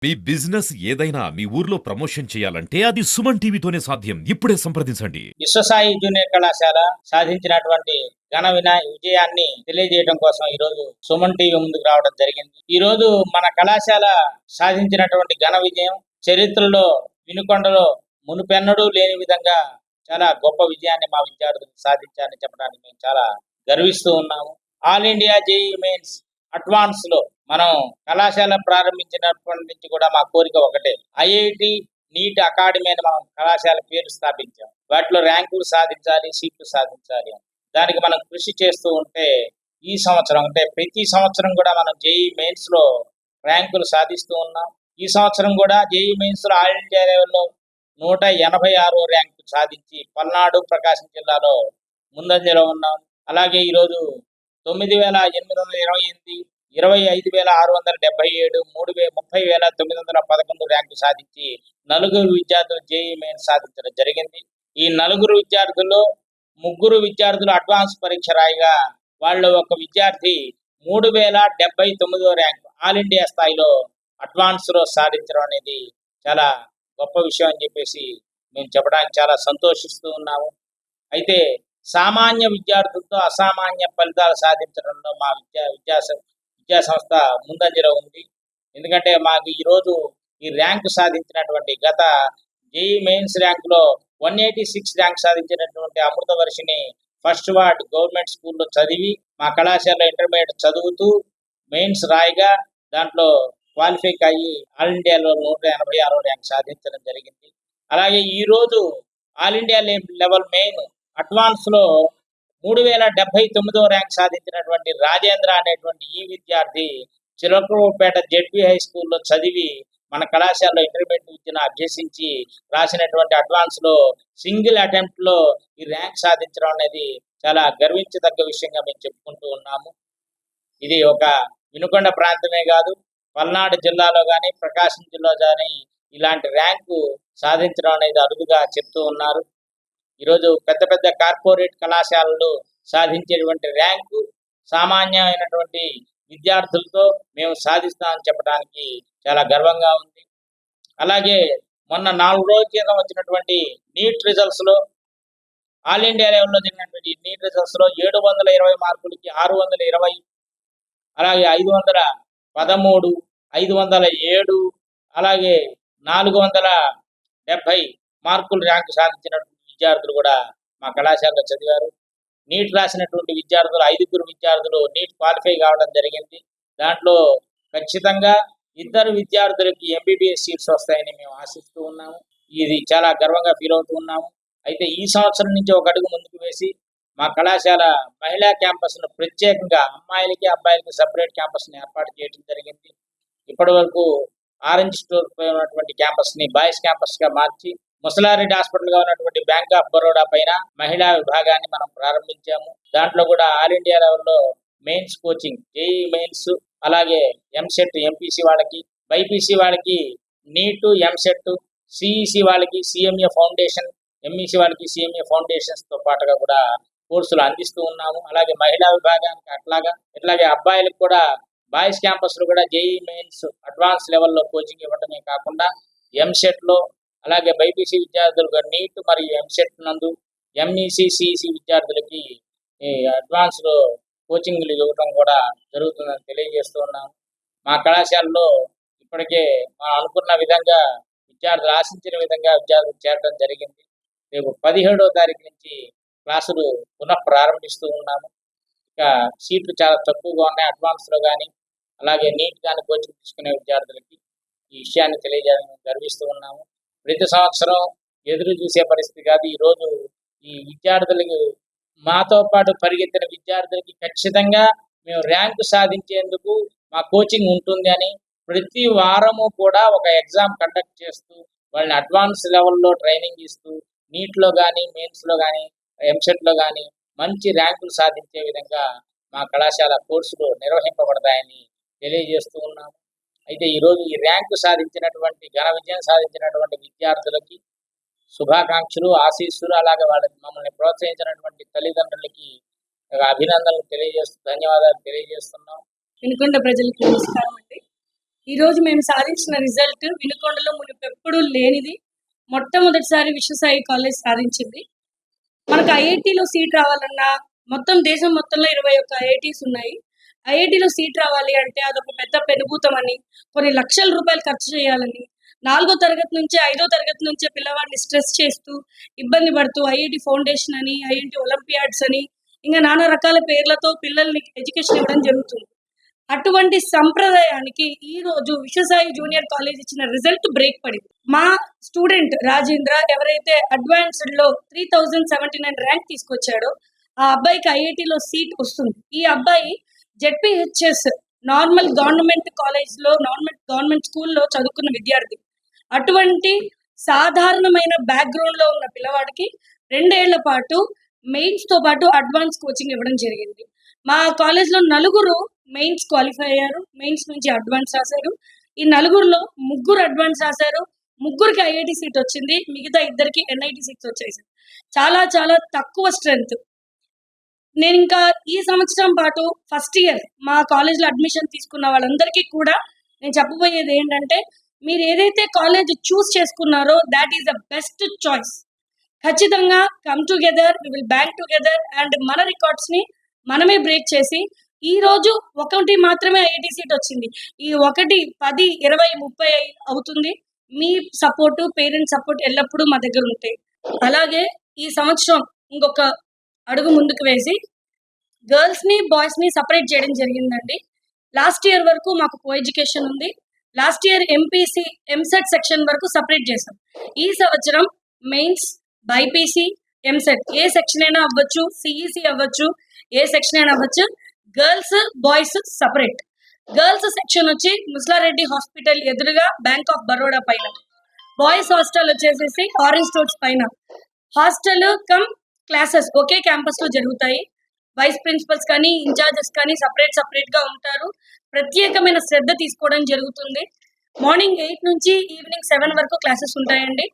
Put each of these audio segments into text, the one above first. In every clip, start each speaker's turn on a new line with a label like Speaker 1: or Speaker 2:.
Speaker 1: మీ business ఏదైనా మీ ఊర్లో promotion చేయాలంటే అది సుమన్ టీవీతోనే సాధ్యం. ఇప్పుడే సంప్రదించండి.
Speaker 2: విశ్వసాయి జూనియర్ కళాశాల సాధించినటువంటి ఘన విజయాన్ని తెలియజేయడం కోసం ఈ రోజు సుమన్ టీవీ ముందుకు రావడం జరిగింది. ఈ రోజు మన కళాశాల సాధించినటువంటి ఘన విజయం చరిత్రలో వినుకొండలో మునుపెన్నడూ లేని విధంగా చాలా గొప్ప విజయాన్ని మా విద్యార్థులు సాధించారని చెప్పడానికి మేము చాలా గర్విస్తూ ఉన్నాము. All India JEE mains advance లో మనం కళాశాల ప్రారంభించినప్పటి నుంచి కూడా మా కోరిక ఒకటే, ఐఐటి నీట్ అకాడమీ అని మనం కళాశాల పేరు స్థాపించాం. వాటిలో ర్యాంకులు సాధించాలి, సీట్లు సాధించాలి. దానికి మనం కృషి చేస్తూ ఉంటే ఈ సంవత్సరం అంటే ప్రతి సంవత్సరం కూడా మనం జేఈ మెయిన్స్ లో ర్యాంకులు సాధిస్తూ ఉన్నాం. ఈ సంవత్సరం కూడా జేఈ మెయిన్స్ లో ఆల్ ఇండియా లెవెల్లో 186 ర్యాంకు సాధించి పల్నాడు ప్రకాశం జిల్లాలో ముందంజలో ఉన్నాం. అలాగే ఈరోజు 9,828, 25,677, 30,911 ర్యాంకు సాధించి నలుగురు విద్యార్థులు జేఈఈ మెయిన్స్ సాధించడం జరిగింది. ఈ నలుగురు విద్యార్థుల్లో ముగ్గురు విద్యార్థులు అడ్వాన్స్ పరీక్ష రాయగా వాళ్ళు ఒక విద్యార్థి 3,079 ర్యాంకు ఆల్ ఇండియా స్థాయిలో అడ్వాన్స్ లో సాధించడం అనేది చాలా గొప్ప విషయం అని చెప్పేసి మేము చెప్పడానికి చాలా సంతోషిస్తూ ఉన్నాము. అయితే సామాన్య విద్యార్థులతో అసామాన్య ఫలితాలు సాధించడంలో మా విద్యా సంస్థ ముందంజలో ఉంది. ఎందుకంటే మాకు ఈరోజు ఈ ర్యాంకు సాధించినటువంటి గత జేఈ మెయిన్స్ ర్యాంకులో 186 ర్యాంక్ సాధించినటువంటి అమృత వర్షిని ఫస్ట్ వార్డ్ గవర్నమెంట్ స్కూల్లో చదివి మా కళాశాలలో ఇంటర్మీడియట్ చదువుతూ మెయిన్స్ రాయిగా దాంట్లో క్వాలిఫై అయ్యి ఆల్ ఇండియాలో 186 ర్యాంక్ సాధించడం జరిగింది. అలాగే ఈరోజు all India level main advance లో 3,079 ర్యాంక్ సాధించినటువంటి రాజేంద్ర అనేటువంటి ఈ విద్యార్థి చిలకలూరుపేట జెడ్పీ హై స్కూల్లో చదివి మన కళాశాలలో ఇంటర్మీడియట్ విద్యను అభ్యసించి రాసినటువంటి అడ్వాన్స్ లో సింగిల్ అటెంప్ట్ లో ఈ ర్యాంక్ సాధించడం అనేది చాలా గర్వించదగ్గ విషయంగా మేము చెప్పుకుంటూ ఉన్నాము. ఇది ఒక వినుకొండ ప్రాంతమే కాదు, పల్నాడు జిల్లాలో కానీ ప్రకాశం జిల్లాలో కానీ ఇలాంటి ర్యాంకు సాధించడం అనేది అరుదుగా చెప్తూ ఉన్నారు. ఈరోజు పెద్ద పెద్ద కార్పొరేట్ కళాశాలలు సాధించేటువంటి ర్యాంకు సామాన్యమైనటువంటి విద్యార్థులతో మేము సాధిస్తామని చెప్పడానికి చాలా గర్వంగా ఉంది. అలాగే మొన్న 4 రోజుల క్రితం వచ్చినటువంటి నీట్ రిజల్ట్స్ లో ఆల్ ఇండియా లెవెల్లో జరిగినటువంటి నీట్ రిజల్ట్స్ లో 720 మార్కులకి 620, అలాగే 513, 507, అలాగే 470 మార్కులు ర్యాంకు సాధించినటువంటి విద్యార్థులు కూడా మా కళాశాలలో చదివారు. నీట్ రాసినటువంటి విద్యార్థులు 5 విద్యార్థులు నీట్ క్వాలిఫై కావడం జరిగింది. దాంట్లో ఖచ్చితంగా 2 విద్యార్థులకి ఎంబీబీఎస్ సీట్స్ వస్తాయని మేము ఆశిస్తూ ఉన్నాము. ఇది చాలా గర్వంగా ఫీల్ అవుతూ ఉన్నాము. అయితే ఈ సంవత్సరం నుంచి ఒక అడుగు ముందుకు వేసి మా కళాశాల మహిళా క్యాంపస్ను ప్రత్యేకంగా అమ్మాయిలకి అబ్బాయిలకి సపరేట్ క్యాంపస్ని ఏర్పాటు చేయడం జరిగింది. ఇప్పటి వరకు ఆరెంజ్ స్టోర్ ఉన్నటువంటి క్యాంపస్ని బాయ్స్ క్యాంపస్గా మార్చి ముసలారెడ్డి హాస్పిటల్గా ఉన్నటువంటి బ్యాంక్ ఆఫ్ బరోడా పైన మహిళా విభాగాన్ని మనం ప్రారంభించాము. దాంట్లో కూడా ఆల్ ఇండియా లెవెల్లో మెయిన్స్ కోచింగ్, జేఈ మెయిన్స్, అలాగే ఎంసెట్ ఎంపీసీ వాళ్ళకి, బైపీసీ వాళ్ళకి నీట్, ఎంసెట్, సిఈసి వాళ్ళకి సిఎంఏ ఫౌండేషన్, ఎంఈసి వాళ్ళకి సిఎంఏ ఫౌండేషన్స్ తో పాటుగా కూడా కోర్సులు అందిస్తూ ఉన్నాము. అలాగే మహిళా విభాగానికి ఇట్లాగే అబ్బాయిలకు కూడా బాయ్స్ క్యాంపస్ లో కూడా జేఈ మెయిన్స్ అడ్వాన్స్ లెవెల్లో కోచింగ్ ఇవ్వడమే కాకుండా ఎంసెట్ లో, అలాగే బైపీసీ విద్యార్థులకు నీట్ మరియు ఎంసెట్ నందు, ఎంఈసి సిఈసి విద్యార్థులకి అడ్వాన్స్ లో కోచింగ్లు ఇవ్వడం కూడా జరుగుతుందని తెలియజేస్తూ ఉన్నాము. మా కళాశాలలో ఇప్పటికే మనం అనుకున్న విధంగా విద్యార్థులు ఆశించిన విధంగా విద్యార్థులు చేరడం జరిగింది. రేపు 17వ తారీఖు నుంచి క్లాసులు పునః ప్రారంభిస్తూ ఉన్నాము. ఇక సీట్లు చాలా తక్కువగా ఉన్నాయి అడ్వాన్స్ లో కానీ, అలాగే నీట్ కానీ కోచింగ్ తీసుకునే విద్యార్థులకి ఈ విషయాన్ని తెలియజేయాలని గర్విస్తూ ఉన్నాము. ప్రతి సంవత్సరం ఎదురు చూసే పరిస్థితి కాదు. ఈరోజు ఈ విద్యార్థులకి మాతో పాటు పరిగెత్తిన విద్యార్థులకి ఖచ్చితంగా మేము ర్యాంకు సాధించేందుకు మా కోచింగ్ ఉంటుంది అని ప్రతి వారము కూడా ఒక ఎగ్జామ్ కండక్ట్ చేస్తూ వాళ్ళని అడ్వాన్స్ లెవెల్లో ట్రైనింగ్ ఇస్తూ నీట్లో కానీ మెయిన్స్లో కానీ ఎంసెట్లో కానీ మంచి ర్యాంకులు సాధించే విధంగా మా కళాశాల కోర్సులు నిర్వహింపబడతాయని తెలియజేస్తూ ఉన్నాము. అయితే ఈరోజు ఈ ర్యాంకు సాధించినటువంటి ఘన విజయం సాధించినటువంటి విద్యార్థులకి శుభాకాంక్షలు, ఆశీస్సులు, అలాగే వాళ్ళకి మమ్మల్ని ప్రోత్సహించినటువంటి తల్లిదండ్రులకి అభినందనలు తెలియజేస్తూ ధన్యవాదాలు తెలియజేస్తున్నాం.
Speaker 3: వినుకొండ ప్రజలకు నమస్కారం అండి. ఈరోజు మేము సాధించిన రిజల్ట్ వినుకొండలో మునుపెప్పుడూ లేనిది. మొట్టమొదటిసారి విశ్వసాయి కాలేజ్ సాధించింది. మనకు ఐఐటీలో సీట్ రావాలన్నా మొత్తం దేశం మొత్తంలో 21 ఐఐటీస్ ఉన్నాయి. ఐఐటీలో సీట్ రావాలి అంటే అదొక పెద్ద పెనుభూతమని, కొన్ని లక్షల రూపాయలు ఖర్చు చేయాలని, 4వ తరగతి నుంచే 5వ తరగతి నుంచే పిల్లవాడిని స్ట్రెస్ చేస్తూ, ఇబ్బంది పడుతూ ఐఐటీ ఫౌండేషన్ అని, ఐఐటీ ఒలింపియాడ్స్ అని, ఇంకా నానా రకాల పేర్లతో పిల్లల్ని ఎడ్యుకేషన్ ఇవ్వడం జరుగుతుంది. అటువంటి సంప్రదాయానికి ఈ రోజు విశ్వసాయి జూనియర్ కాలేజ్ ఇచ్చిన రిజల్ట్ బ్రేక్ పడింది. మా స్టూడెంట్ రాజేంద్ర ఎవరైతే అడ్వాన్స్డ్ లో 3079 ర్యాంక్ తీసుకొచ్చాడో ఆ అబ్బాయికి ఐఐటీలో సీట్ వస్తుంది. ఈ అబ్బాయి జెడ్పీహెచ్ఎస్ నార్మల్ గవర్నమెంట్ కాలేజ్ లో గవర్నమెంట్ స్కూల్లో చదువుకున్న విద్యార్థి. అటువంటి సాధారణమైన బ్యాక్గ్రౌండ్ లో ఉన్న పిల్లవాడికి 2 ఏళ్ల పాటు మెయిన్స్ తో పాటు అడ్వాన్స్ కోచింగ్ ఇవ్వడం జరిగింది. మా కాలేజ్ లో 4 మెయిన్స్ క్వాలిఫై అయ్యారు. మెయిన్స్ నుంచి అడ్వాన్స్ రాశారు. ఈ 4లో 3 అడ్వాన్స్ రాశారు. 3కి ఐఐటి సీట్ వచ్చింది. మిగతా 2కి ఎన్ఐటి సీట్స్ వచ్చేసాయి. చాలా చాలా తక్కువ స్ట్రెంత్. నేను ఇంకా ఈ సంవత్సరం పాటు ఫస్ట్ ఇయర్ మా కాలేజ్లో అడ్మిషన్ తీసుకున్న వాళ్ళందరికీ కూడా నేను చెప్పబోయేది ఏంటంటే, మీరు ఏదైతే కాలేజ్ చూస్ చేసుకున్నారో that is the best choice. ఖచ్చితంగా come together, we will bank together and మన రికార్డ్స్ ని మనమే బ్రేక్ చేసి, ఈ రోజు ఒకటి మాత్రమే ఐఐటి సీట్ వచ్చింది. ఈ 1, 10, 20, 30 అవుతుంది. మీ సపోర్టు, పేరెంట్స్ సపోర్ట్ ఎల్లప్పుడూ మా దగ్గర ఉంటాయి. అలాగే ఈ సంవత్సరం ఇంకొక అడుగు ముందుకు వేసి గర్ల్స్ ని బాయ్స్ ని సపరేట్ చేయడం జరిగిందండి. లాస్ట్ ఇయర్ వరకు మాకు కో ఎడ్యుకేషన్ ఉంది. Last year MPC EAMCET section వరకు సపరేట్ చేసాం. ఈ సంవత్సరం మెయిన్స్, బైపీసీ, ఎంసెట్ ఏ సెక్షన్ అయినా అవ్వచ్చు, సిఈసి అవ్వచ్చు, ఏ సెక్షన్ అయినా అవ్వచ్చు. Girls boys separate. Girls section వచ్చి ముస్లారెడ్డి హాస్పిటల్ ఎదురుగా బ్యాంక్ ఆఫ్ బరోడా పైన. బాయ్స్ హాస్టల్ వచ్చేసేసి ఆరెంజ్ స్టోర్స్ పైన. హాస్టల్ కమ్ క్లాసెస్ ఒకే క్యాంపస్ లో జరుగుతాయి. వైస్ ప్రిన్సిపల్స్ కానీ ఇన్ఛార్జెస్ కానీ సపరేట్ గా ఉంటారు. ప్రత్యేకమైన శ్రద్ధ తీసుకోవడం జరుగుతుంది. మార్నింగ్ 8 నుంచి ఈవినింగ్ 7 వరకు క్లాసెస్ ఉంటాయండి.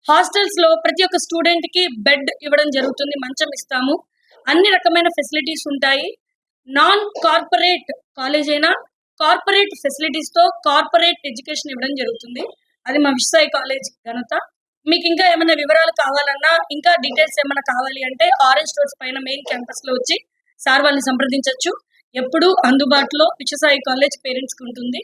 Speaker 3: హాస్టల్స్ లో ప్రతి ఒక్క స్టూడెంట్ కి బెడ్ ఇవ్వడం జరుగుతుంది. మంచం ఇస్తాము. అన్ని రకమైన ఫెసిలిటీస్ ఉంటాయి. నాన్ కార్పొరేట్ కాలేజ్ అయినా కార్పొరేట్ ఫెసిలిటీస్ తో కార్పొరేట్ ఎడ్యుకేషన్ ఇవ్వడం జరుగుతుంది. అది మా విశ్వసాయి కాలేజ్ ఘనత. మీకు ఇంకా ఏమైనా వివరాలు కావాలన్నా, ఇంకా డీటెయిల్స్ ఏమైనా కావాలి అంటే ఆరెంజ్ స్టోర్స్ పైన మెయిన్ క్యాంపస్ లో వచ్చి సార్ వాళ్ళని సంప్రదించవచ్చు. ఎప్పుడూ అందుబాటులో విశ్వసాయి కాలేజ్ పేరెంట్స్ కి ఉంటుంది.